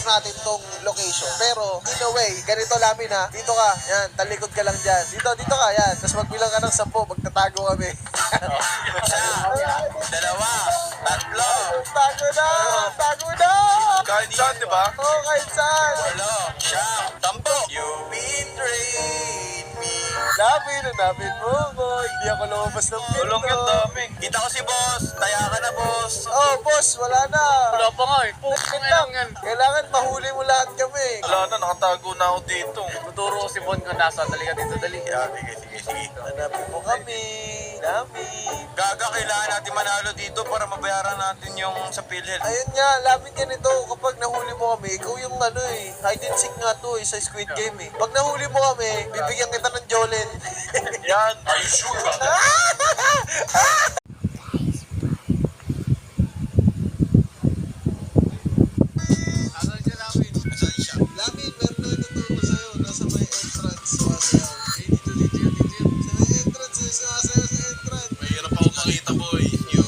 natin tong location. Pero, in a way, ganito lamin ha. Dito ka, yan, talikod ka lang dyan. Dito ka, yan. Tapos magbilang ka ng 10, magtatago kami. Isa, dalawa, tatlo, Tago na! Kahit saan, di ba? Oo, kahit saan. walo, siyam, 10. You betrayed me. Hanapin mo ko. Hindi ako lumabas ng pinto. Tulong yung dami. Kita ko si boss. Taya ka na, boss. Oh, boss, wala na. Wala pa nga eh. Wait lang. Kailangan mahuli mo lahat kami. Wala na, nakatago na ako dito. Tuturo ko si Bon kung nasa. Dali ka dito, dali. Sige. Hanapin mo kami. Dami. Gaga, kailangan natin manalo dito para mabayaran natin yung sa PhilHealth. Ayun nga, lamin ka nito. Kapag nahuli mo kami, ikaw yung ano eh. Hide and seek nga to eh, sa Squid Game eh. Pag nahuli mo kami, bibigyan kita ng Jolin. Yan. Are you sure about that? Lamin, meron na ituturo sa'yo. Nasa may entrance. Sumasayaw. Sa may entrance. Sumasayaw sa entrance. Mahirap ako makita, boy. You